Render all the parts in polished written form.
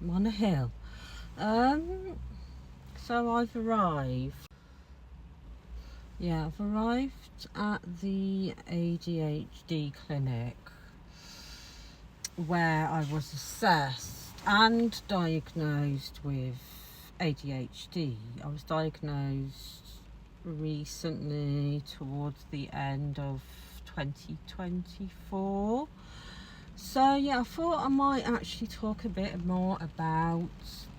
I'm on a hill. So I've arrived. Yeah, I've arrived at the ADHD clinic where I was assessed and diagnosed with ADHD. I was diagnosed recently towards the end of 2024. So yeah, I thought I might actually talk a bit more about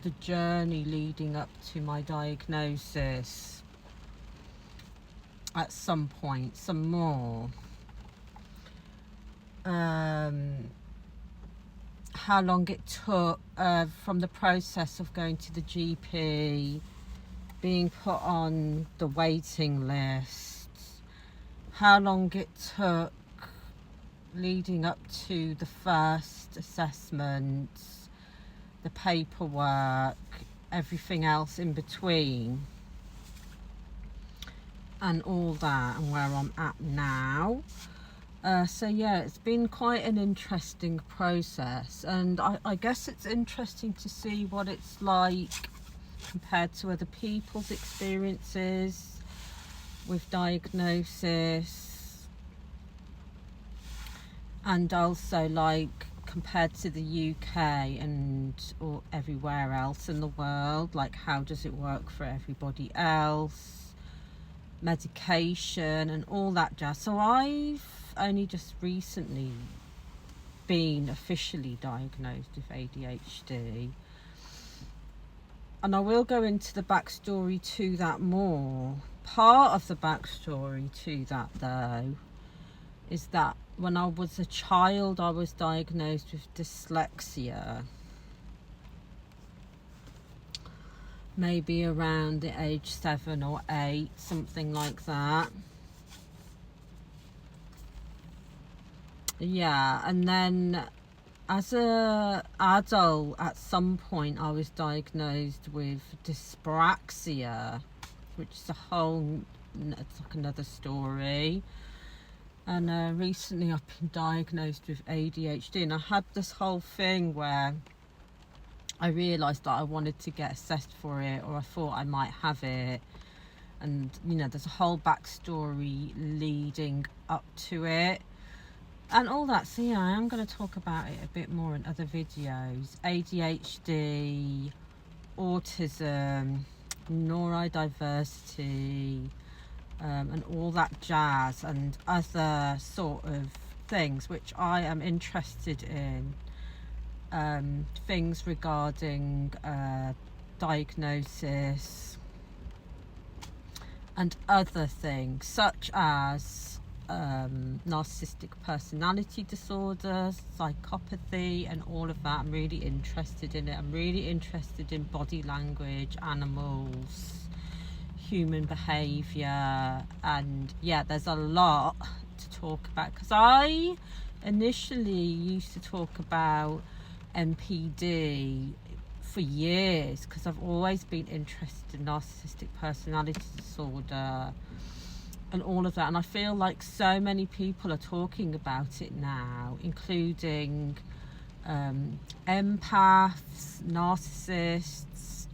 the journey leading up to my diagnosis at some point, some more. How long it took from the process of going to the GP, being put on the waiting list, how long it took leading up to the first assessment, the paperwork, everything else in between, and all that, and where I'm at now. So yeah, it's been quite an interesting process, and I guess it's interesting to see what it's like compared to other people's experiences with diagnosis, and also like compared to the UK and or everywhere else in the world. Like, how does it work for everybody else, medication and all that jazz. So I've only just recently been officially diagnosed with ADHD, and I will go into the backstory to that more. Part of the backstory to that, though, is that when I was a child I was diagnosed with dyslexia, maybe around the age 7 or 8, something like that. Yeah, and then as a adult at some point I was diagnosed with dyspraxia, which is it's like another story. And recently I've been diagnosed with ADHD, and I had this whole thing where I realised that I wanted to get assessed for it, or I thought I might have it, and there's a whole backstory leading up to it and all that. So yeah, I am going to talk about it a bit more in other videos. ADHD, autism, neurodiversity, and all that jazz, and other sort of things which I am interested in. Things regarding diagnosis and other things such as narcissistic personality disorder, psychopathy, and all of that. I'm really interested in it. I'm really interested in body language, animals, human behavior, and yeah, there's a lot to talk about, because I initially used to talk about NPD for years, because I've always been interested in narcissistic personality disorder and all of that, and I feel like so many people are talking about it now, including empaths, narcissists,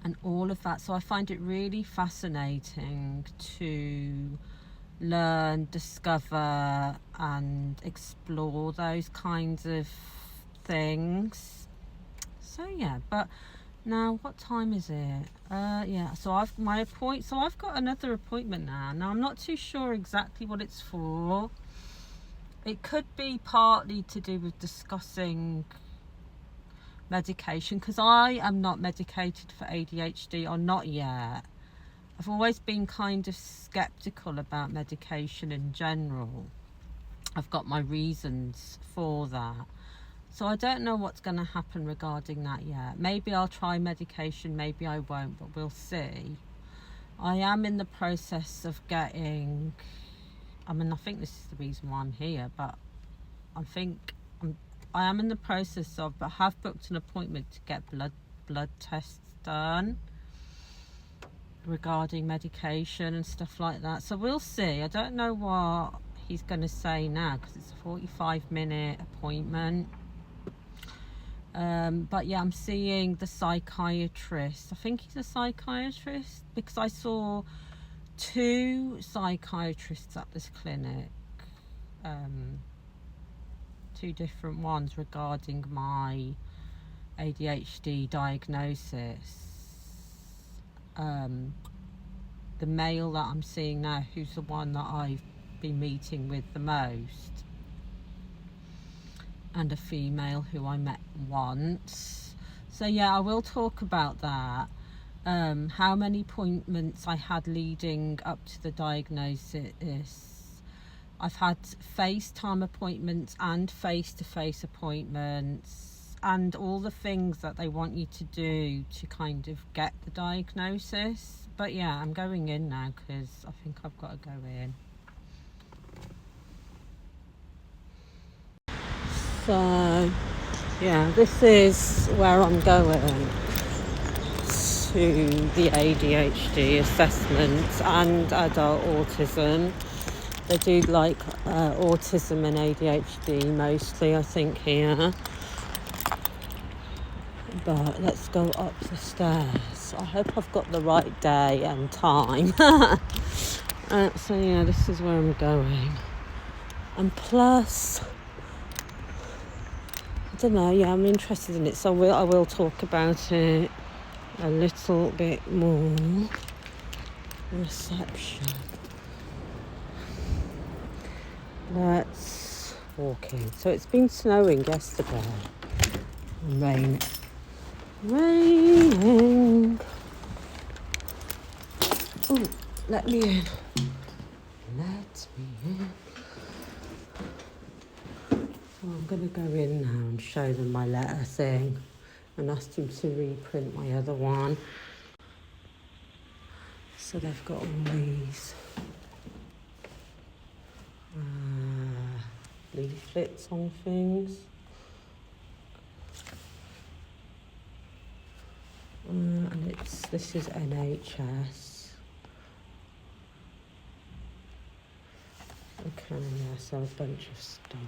and all of that. So I find it really fascinating to learn, discover, and explore those kinds of things. So yeah, but now what time is it? Yeah, so I've got another appointment now. Now I'm not too sure exactly what it's for. It could be partly to do with discussing medication, because I am not medicated for ADHD, or not yet. I've always been kind of skeptical about medication in general. I've got my reasons for that. So I don't know what's going to happen regarding that yet. Maybe I'll try medication, maybe I won't, but we'll see. I am in the process of getting, I think this is the reason why I'm here, but I am in the process of, but have booked an appointment to get blood tests done regarding medication and stuff like that. So we'll see. I don't know what he's going to say now, because it's a 45-minute appointment. But yeah, I'm seeing the psychiatrist. I think he's a psychiatrist because I saw 2 psychiatrists at this clinic, 2 different ones regarding my ADHD diagnosis. The male that I'm seeing now, who's the one that I've been meeting with the most, and a female who I met once. So yeah, I will talk about that. How many appointments I had leading up to the diagnosis. I've had FaceTime appointments and face-to-face appointments, and all the things that they want you to do to kind of get the diagnosis. But yeah, I'm going in now because I think I've got to go in. So yeah, this is where I'm going, to the ADHD assessments and adult autism. They do like autism and ADHD mostly, I think, here. But let's go up the stairs. I hope I've got the right day and time. So yeah, this is where I'm going. And plus, I don't know, yeah, I'm interested in it, so I will talk about it a little bit more. Reception. Let's walk in. So it's been snowing yesterday. Raining. Oh, let me in. Let me in. So I'm going to go in now and show them my letter thing and ask them to reprint my other one. So they've got all these leaflets on things. And this is NHS. Okay, yeah, so a bunch of stuff.